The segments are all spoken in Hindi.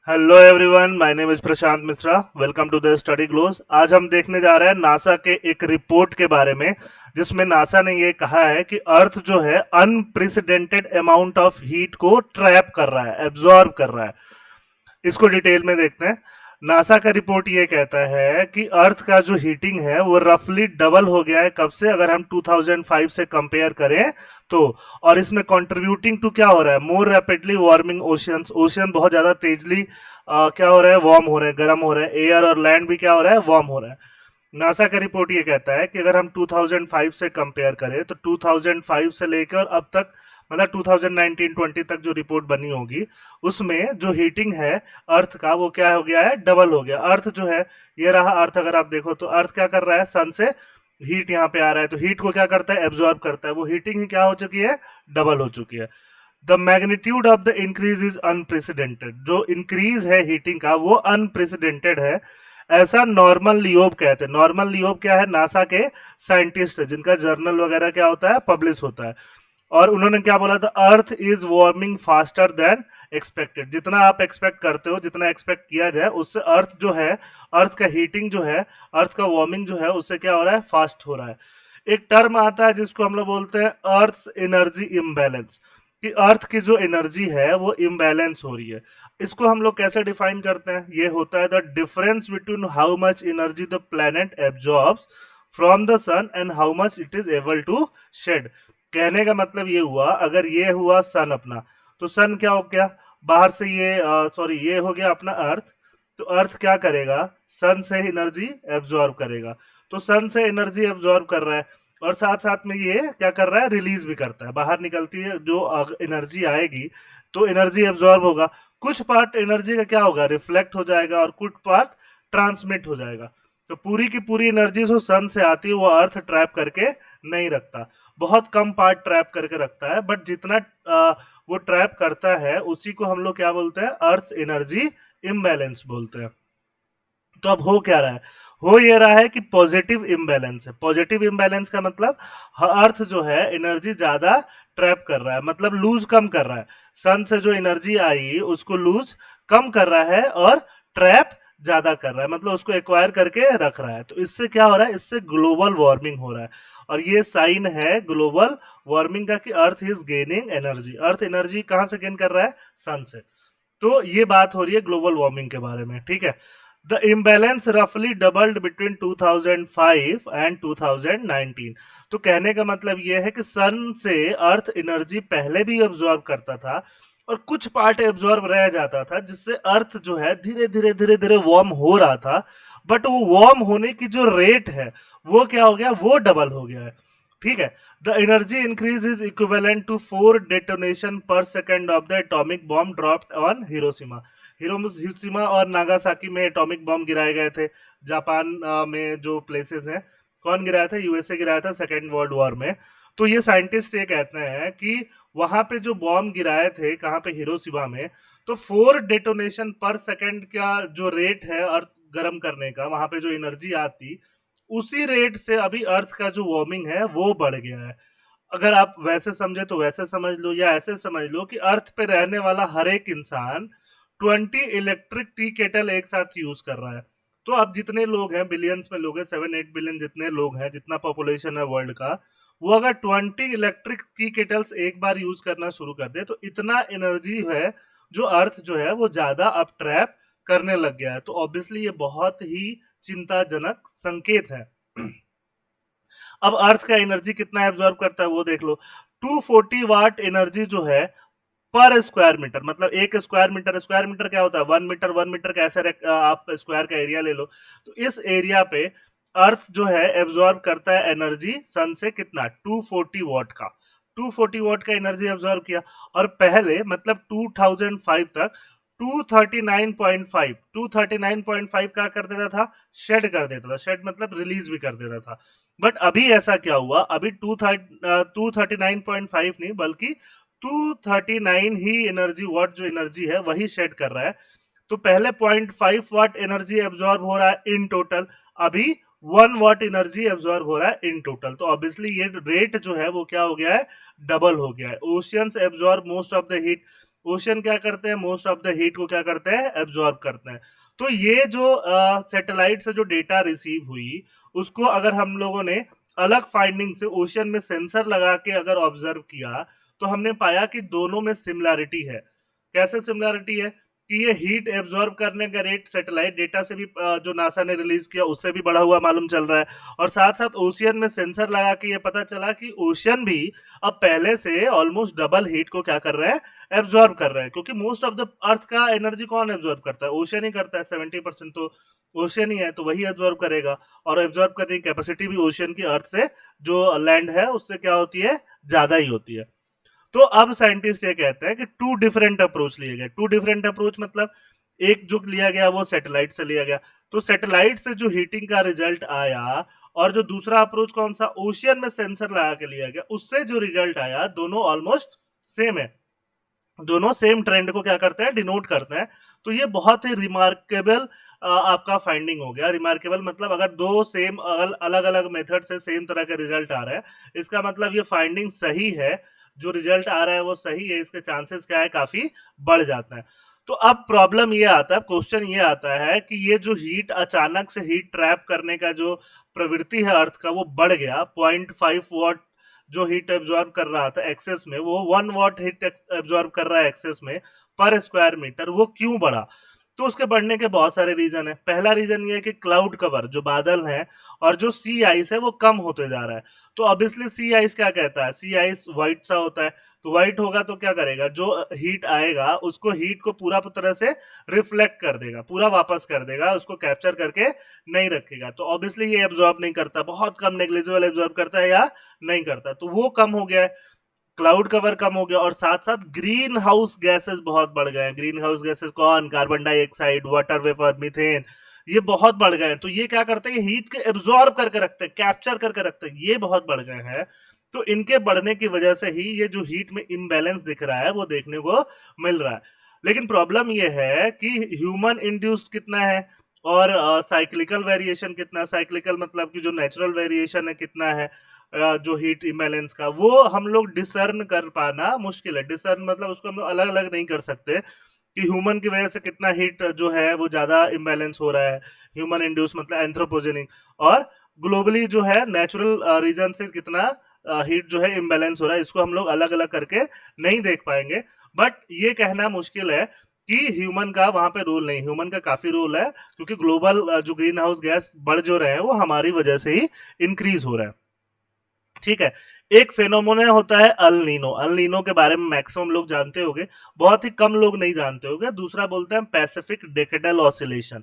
Hello everyone, my name is Prashant Mishra. Welcome to the study gloss. आज हम देखने जा रहे हैं नासा के एक रिपोर्ट के बारे में, जिसमें नासा ने ये कहा है कि अर्थ जो है अनप्रेसिडेंटेड अमाउंट ऑफ हीट को ट्रैप कर रहा है, एब्जॉर्ब कर रहा है। इसको डिटेल में देखते हैं। नासा का रिपोर्ट ये कहता है कि अर्थ का जो हीटिंग है वो रफली डबल हो गया है। कब से? अगर हम 2005 से कंपेयर करें तो। और इसमें कंट्रीब्यूटिंग टू क्या हो रहा है? मोर रैपिडली वार्मिंग ओशियंस। ओशियन बहुत ज्यादा तेजली क्या हो रहा है? वार्म हो रहे हैं, गर्म हो रहे हैं। एयर और लैंड भी क्या हो रहा है? वार्म हो रहा है। नासा का रिपोर्ट ये कहता है कि अगर हम 2005 से कंपेयर करें तो 2005 से लेकर अब तक, मतलब 2019-20 तक जो रिपोर्ट बनी होगी, उसमें जो हीटिंग है अर्थ का, वो क्या हो गया है? डबल हो गया। अर्थ जो है, ये रहा अर्थ। अगर आप देखो तो अर्थ क्या कर रहा है? सन से हीट यहाँ पे आ रहा है, तो हीट को क्या करता है? एब्जॉर्ब करता है। वो हीटिंग ही क्या हो चुकी है? डबल हो चुकी है। The magnitude of the increase is unprecedented. जो इंक्रीज है हीटिंग का वो अनप्रेसिडेंटेड है, ऐसा नॉर्मन लियोब कहते हैं। नॉर्मन लियोब क्या है? नासा के साइंटिस्ट है, जिनका जर्नल वगैरह क्या होता है? पब्लिश होता है। और उन्होंने क्या बोला था? Earth is warming faster than expected. जितना आप एक्सपेक्ट करते हो, जितना एक्सपेक्ट किया जाए, उससे अर्थ जो है, अर्थ का हीटिंग जो है, अर्थ का वार्मिंग जो है, उससे क्या हो रहा है? फास्ट हो रहा है। एक टर्म आता है जिसको हम लोग बोलते हैं अर्थ एनर्जी इम्बैलेंस, कि अर्थ की जो एनर्जी है वो इम्बैलेंस हो रही है। इसको हम लोग कैसे डिफाइन करते हैं? ये होता है the difference between how much energy the planet absorbs from the sun and how much it is able to shed. कहने का मतलब ये हुआ, अगर ये हुआ सन अपना, तो सन क्या हो गया? बाहर से ये सॉरी, ये हो गया अपना अर्थ। तो अर्थ क्या करेगा? सन से एनर्जी एब्जॉर्ब करेगा। तो सन से एनर्जी एब्जॉर्ब कर रहा है, और साथ साथ में ये क्या कर रहा है? रिलीज भी करता है। बाहर निकलती है जो एनर्जी आएगी, तो एनर्जी एब्जॉर्ब होगा। कुछ पार्ट एनर्जी का क्या होगा? रिफ्लेक्ट हो जाएगा, और कुछ पार्ट ट्रांसमिट हो जाएगा। तो पूरी की पूरी एनर्जी जो सन से आती है वो अर्थ ट्रैप करके नहीं रखता। बहुत कम पार्ट ट्रैप करके रखता है, बट जितना वो ट्रैप करता है उसी को हम लोग क्या बोलते हैं? अर्थ एनर्जी इम्बैलेंस बोलते हैं। तो अब हो क्या रहा है? हो ये रहा है कि पॉजिटिव इम्बैलेंस है। पॉजिटिव इम्बैलेंस का मतलब अर्थ जो है एनर्जी ज्यादा ट्रैप कर रहा है, मतलब लूज कम कर रहा है। सन से जो एनर्जी आई उसको लूज कम कर रहा है, और ट्रैप ज्यादा कर रहा है, मतलब उसको एक्वायर करके रख रहा है। तो इससे क्या हो रहा है? इससे ग्लोबल वार्मिंग हो रहा है। और ये साइन है ग्लोबल वार्मिंग का कि earth is gaining energy. Earth energy कहां से गेन कर रहा है? सन से। तो ये बात हो रही है ग्लोबल वार्मिंग के बारे में, ठीक है। द इम्बैलेंस रफली डबल्ड बिटवीन 2005 एंड 2019। तो कहने का मतलब ये है कि सन से अर्थ एनर्जी पहले भी एब्जॉर्ब करता था, और कुछ पार्ट एब्जॉर्ब रह जाता था, जिससे अर्थ जो है धीरे धीरे धीरे धीरे वार्म हो रहा था। बट वो वार्म होने की जो रेट है वो क्या हो गया? वो डबल हो गया है, ठीक है। The energy increase is equivalent to 4 detonation per second of the atomic bomb dropped on Hiroshima. Hiroshima और नागासाकी में एटॉमिक बॉम्ब गिराए गए थे। जापान में जो प्लेसेस हैं, कौन गिराया था? यूएसए गिराया था सेकेंड वर्ल्ड वॉर में। तो ये साइंटिस्ट ये कहते हैं कि वहां पे जो बॉम्ब गिराए थे, कहाँ पे? हिरोशिमा में। तो 4 डेटोनेशन पर सेकेंड का जो रेट है अर्थ गर्म करने का, वहां पे जो एनर्जी आती, उसी रेट से अभी अर्थ का जो वार्मिंग है वो बढ़ गया है। अगर आप वैसे समझे तो वैसे समझ लो, या ऐसे समझ लो कि अर्थ पे रहने वाला हर एक इंसान 20 इलेक्ट्रिक टी केटल एक साथ यूज कर रहा है। तो अब जितने लोग हैं, बिलियंस में लोग हैं, 7-8 बिलियन जितने लोग हैं, जितना पॉपुलेशन है वर्ल्ड का, वो अगर 20 इलेक्ट्रिक टी केटल्स एक बार यूज करना शुरू कर दे, तो इतना एनर्जी है जो अर्थ जो है वो ज्यादा अब ट्रैप करने लग गया है। तो ऑब्वियसली ये बहुत ही चिंताजनक संकेत है। अब अर्थ का एनर्जी कितना एब्जॉर्ब करता है वो देख लो। 240 वाट एनर्जी जो है पर स्क्वायर मीटर, मतलब एक स्क्वायर मीटर, स्क्वायर मीटर क्या होता है? 1 मीटर। 1 मीटर का ऐसे आप स्क्वायर का एरिया ले लो, तो इस एरिया पे अर्थ जो है एब्जॉर्ब करता है एनर्जी सन से कितना? 240 वॉट का। 240 वॉट का एनर्जी एब्जॉर्ब किया। और पहले, मतलब 2005 तक 239.5, 239.5 क्या कर देता था? शेड कर देता था। शेड मतलब रिलीज भी कर देता था। बट अभी ऐसा क्या हुआ? अभी 239.5 नहीं, बल्कि 239 ही एनर्जी वॉट जो एनर्जी है वही शेड कर रहा है। तो पहले 0.5 वाट एनर्जी एब्जॉर्ब हो रहा है इन टोटल, अभी 1 वाट एनर्जी एब्जॉर्ब हो रहा है इन टोटल। तो ऑब्वियसली ये रेट जो है वो क्या हो गया है? डबल हो गया है। Oceans absorb most of the heat. Ocean क्या करते हैं, मोस्ट ऑफ द हीट को क्या करते हैं, एब्जॉर्ब करते हैं। तो ये जो सैटेलाइट से जो डेटा रिसीव हुई, उसको अगर हम लोगों ने अलग फाइंडिंग से ओशियन में सेंसर लगा के अगर ऑब्जर्व किया, तो हमने पाया कि दोनों में सिमिलैरिटी है। कैसे सिमिलैरिटी है कि ये हीट एब्जॉर्ब करने का रेट सैटेलाइट डेटा से भी जो नासा ने रिलीज किया उससे भी बढ़ा हुआ मालूम चल रहा है, और साथ साथ ओशियन में सेंसर लगा के ये पता चला कि ओशियन भी अब पहले से ऑलमोस्ट डबल हीट को क्या कर रहे हैं, एब्जॉर्ब कर रहे हैं। क्योंकि मोस्ट ऑफ द अर्थ का एनर्जी कौन एब्जॉर्ब करता है, ओशियन ही करता है। 70% तो ओशियन ही है, तो वही एब्जॉर्ब करेगा, और एब्जॉर्ब करने की कैपेसिटी भी ओशियन की अर्थ से जो लैंड है उससे क्या होती है, ज्यादा ही होती है। तो अब साइंटिस्ट ये कहते हैं कि टू डिफरेंट अप्रोच लिए गए। टू डिफरेंट अप्रोच मतलब एक जो लिया गया वो सैटेलाइट से लिया गया, तो सैटेलाइट से जो हीटिंग का रिजल्ट आया, और जो दूसरा अप्रोच कौन सा, ओशियन में सेंसर लगा के लिया गया, उससे जो रिजल्ट आया दोनों ऑलमोस्ट सेम है। दोनों सेम ट्रेंड को क्या करते हैं, डिनोट करते हैं। तो ये बहुत ही रिमार्केबल आपका फाइंडिंग हो गया। रिमार्केबल मतलब अगर दो सेम अलग अलग मेथड से सेम तरह के रिजल्ट आ रहे हैं, इसका मतलब ये फाइंडिंग सही है, जो रिजल्ट आ रहा है वो सही है, इसके चांसेस क्या है, काफी बढ़ जाता है। तो अब प्रॉब्लम ये आता है, क्वेश्चन ये आता है कि ये जो हीट अचानक से हीट ट्रैप करने का जो प्रवृत्ति है अर्थ का, वो बढ़ गया। 0.5 वॉट जो हीट एब्जॉर्ब कर रहा था एक्सेस में, वो 1 वॉट हीट एब्जॉर्ब कर रहा है एक्सेस में पर स्क्वायर मीटर, वो क्यों बढ़ा? तो उसके बढ़ने के बहुत सारे रीजन है। पहला रीजन ये है कि क्लाउड कवर, जो बादल है और जो सी आइस है, वो कम होते जा रहा है। तो ऑब्वियसली सी आइस क्या कहता है, सी आइस व्हाइट सा होता है, तो व्हाइट होगा तो क्या करेगा, जो हीट आएगा उसको, हीट को पूरा तरह से रिफ्लेक्ट कर देगा, पूरा वापस कर देगा, उसको कैप्चर करके नहीं रखेगा। तो ऑब्वियसली ये एब्जॉर्ब नहीं करता, बहुत कम, नेग्लिजिबल एब्जॉर्ब करता है या नहीं करता, तो वो कम हो गया है, क्लाउड कवर कम हो गया। और साथ साथ ग्रीन हाउस गैसेस बहुत बढ़ गए हैं। ग्रीन हाउस गैसेस कौन, carbon dioxide, water vapour, methane, ये बहुत बढ़ गए हैं। तो ये क्या करते हैं, हीट को एब्जॉर्ब करके रखते हैं, कैप्चर करके रखते हैं, ये बहुत बढ़ गए हैं। तो इनके बढ़ने की वजह से ही ये जो हीट में इम्बैलेंस दिख रहा है वो देखने को मिल रहा है। लेकिन प्रॉब्लम ये है कि ह्यूमन इंड्यूस्ड कितना है, और साइक्लिकल वेरिएशन कितना, साइक्लिकल मतलब कि जो नेचुरल वेरिएशन है कितना है, जो हीट इम्बैलेंस का, वो हम लोग डिसर्न कर पाना मुश्किल है। डिसर्न मतलब उसको हम लोग अलग अलग नहीं कर सकते कि ह्यूमन की वजह से कितना हीट जो है वो ज्यादा इम्बैलेंस हो रहा है, ह्यूमन इंड्यूस मतलब एंथ्रोपोजेनिक, और ग्लोबली जो है नेचुरल रीजन से कितना हीट जो है इम्बैलेंस हो रहा है, इसको हम लोग अलग अलग करके नहीं देख पाएंगे। बट ये कहना मुश्किल है कि ह्यूमन का वहां पे रोल नहीं, ह्यूमन का काफी रोल है, क्योंकि ग्लोबल जो ग्रीन हाउस गैस बढ़ जो रहे हैं वो हमारी वजह से ही इंक्रीज हो रहा है। ठीक है। एक फेनोमेना होता है अल नीनो। अल नीनो के बारे में मैक्सिमम लोग जानते होंगे, बहुत ही कम लोग नहीं जानते होंगे। दूसरा बोलते हैं पैसिफिक डेकेडल ऑसिलेशन।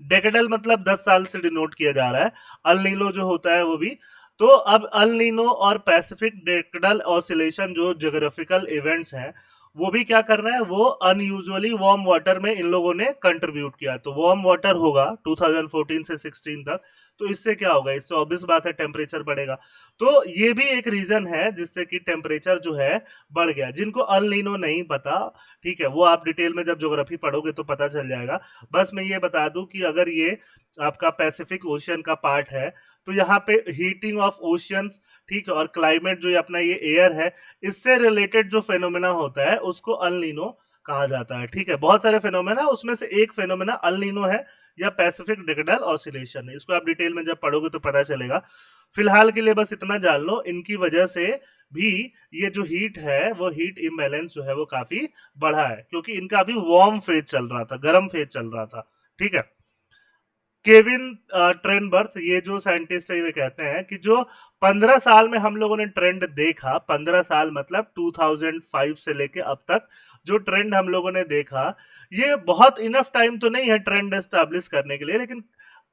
डेकेडल मतलब 10 साल से डिनोट किया जा रहा है, अल नीनो जो होता है वो भी। तो अब अल नीनो और पैसिफिक डेकेडल ऑसिलेशन जो ज्योग्राफिकल इवेंट्स हैं, वो भी क्या कर रहे हैं, वो अनयूजुअली वार्म वाटर में इन लोगों ने कंट्रीब्यूट किया। तो वार्म वाटर होगा 2014 से 16 तक, तो इससे क्या होगा, इससे ऑब्वियस बात है टेम्परेचर बढ़ेगा। तो ये भी एक रीजन है जिससे कि टेम्परेचर जो है बढ़ गया। जिनको अल नीनो नहीं पता, ठीक है, वो आप डिटेल में जब ज्योग्राफी पढ़ोगे तो पता चल जाएगा। बस मैं ये बता दूं कि अगर ये आपका पैसिफिक ओशियन का पार्ट है, तो यहाँ पे हीटिंग ऑफ ओशियंस, ठीक है, और क्लाइमेट जो अपना ये एयर है, इससे रिलेटेड जो फेनोमेना होता है उसको अल नीनो कहा जाता है। ठीक है, बहुत सारे फेनोमेना, उसमें से एक फेनोमेना अल नीनो है या पैसिफिक डेकेडल ऑसिलेशन है। इसको आप डिटेल में जब पढ़ोगे तो पता चलेगा। फिलहाल के लिए बस इतना जान लो, इनकी वजह से भी ये जो हीट है, वो हीट इम्बैलेंस जो है वो काफी बढ़ा है, क्योंकि इनका अभी वार्म फेज चल रहा था, गर्म फेज चल रहा था। ठीक है। केविन ट्रेनबर्थ, ये जो साइंटिस्ट है, ये कहते हैं कि जो 15 साल में हम लोगों ने ट्रेंड देखा, 15 साल मतलब 2005 से लेके अब तक जो ट्रेंड हम लोगों ने देखा, ये बहुत इनफ टाइम तो नहीं है ट्रेंड एस्टैब्लिश करने के लिए, लेकिन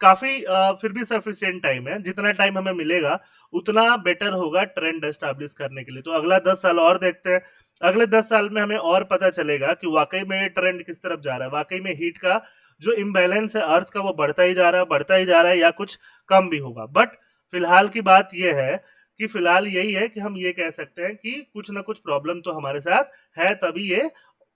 काफी फिर भी सफिशिएंट टाइम है। जितना टाइम हमें मिलेगा उतना बेटर होगा ट्रेंड एस्टैब्लिश करने के लिए। तो अगला 10 साल और देखते हैं, अगले 10 साल में हमें और पता चलेगा कि वाकई में ट्रेंड किस तरफ जा रहा है, वाकई में हीट का जो इम्बैलेंस है अर्थ का वो बढ़ता ही जा रहा है, बढ़ता ही जा रहा है, या कुछ कम भी होगा। बट फिलहाल की बात यह है कि फिलहाल यही है कि हम ये कह सकते हैं कि कुछ ना कुछ प्रॉब्लम तो हमारे साथ है, तभी ये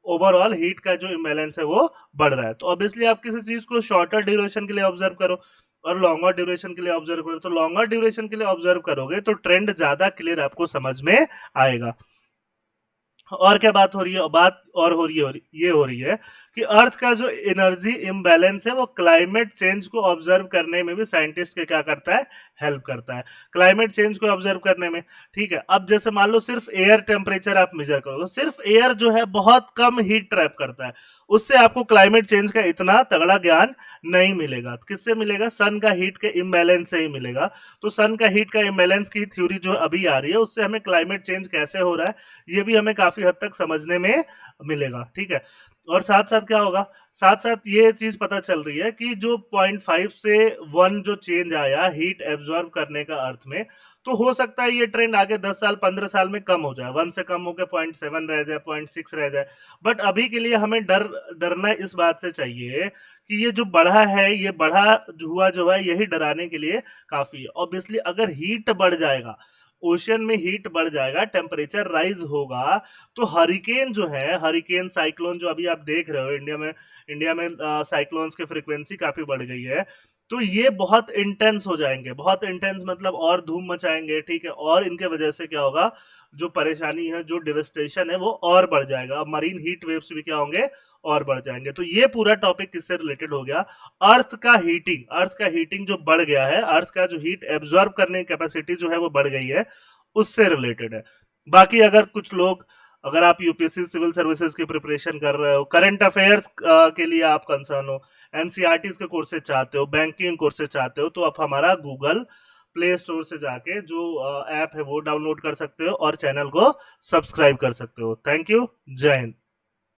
ओवरऑल हीट का जो इम्बैलेंस है वो बढ़ रहा है। तो ऑब्वियसली आप किसी चीज को शॉर्टर ड्यूरेशन के लिए ऑब्जर्व करो और लॉन्गर ड्यूरेशन के लिए ऑब्जर्व करो, तो लॉन्गर ड्यूरेशन के लिए ऑब्जर्व करोगे तो ट्रेंड ज्यादा क्लियर आपको समझ में आएगा। और क्या बात हो रही है, बात और ये हो रही है कि अर्थ का जो एनर्जी इम्बैलेंस है वो क्लाइमेट चेंज को ऑब्जर्व करने में भी साइंटिस्ट के क्या करता है, हेल्प करता है, क्लाइमेट चेंज को ऑब्जर्व करने में। ठीक है, अब जैसे मान लो सिर्फ एयर टेम्परेचर आप मेजर करो, तो सिर्फ एयर जो है बहुत कम हीट ट्रैप करता है, उससे आपको क्लाइमेट चेंज का इतना तगड़ा ज्ञान नहीं मिलेगा। किससे मिलेगा? सन का हीट के इम्बैलेंस से ही मिलेगा। तो सन का हीट का इम्बैलेंस की थ्योरी जो अभी आ रही है, उससे हमें क्लाइमेट चेंज कैसे हो रहा है ये भी हमें काफी हद तक समझने में मिलेगा। ठीक है, और साथ साथ क्या होगा, साथ साथ ये चीज पता चल रही है कि जो 0.5 से 1 जो चेंज आया हीट एब्जॉर्ब करने का अर्थ में, तो हो सकता है ये ट्रेंड आगे 10 साल 15 साल में कम हो जाए, 1 से कम होकर 0.7 रह जाए, 0.6 रह जाए। बट अभी के लिए हमें डरना इस बात से चाहिए कि ये जो बढ़ा है, ये बढ़ा हुआ जो है यही डराने के लिए काफी है। ऑब्वियसली अगर हीट बढ़ जाएगा, ओशियन में हीट बढ़ जाएगा, टेम्परेचर राइज होगा, तो हरिकेन जो है, हरिकेन साइक्लोन जो अभी आप देख रहे हो इंडिया में साइक्लोन्स की फ्रीक्वेंसी काफी बढ़ गई है, तो ये बहुत इंटेंस हो जाएंगे, बहुत इंटेंस मतलब और धूम मचाएंगे। ठीक है, और इनके वजह से क्या होगा, जो परेशानी है, जो डिवेस्टेशन है वो और बढ़ जाएगा, मरीन हीट वेव्स भी क्या होंगे, और बढ़ जाएंगे। तो ये पूरा टॉपिक किससे रिलेटेड हो गया, अर्थ का हीटिंग जो बढ़ गया है, अर्थ का जो हीट एब्जॉर्ब करने की कैपेसिटी जो है वो बढ़ गई है, उससे रिलेटेड है। बाकी अगर कुछ लोग, अगर आप यूपीएससी सिविल सर्विसेज की प्रिपरेशन कर रहे हो, करंट अफेयर्स के लिए आप कंसर्न हो, एनसीईआरटी के कोर्सेज चाहते हो, बैंकिंग कोर्सेज चाहते हो, तो आप हमारा गूगल प्ले स्टोर से जाके जो ऐप है वो डाउनलोड कर सकते हो और चैनल को सब्सक्राइब कर सकते हो। थैंक यू, जय हिंद।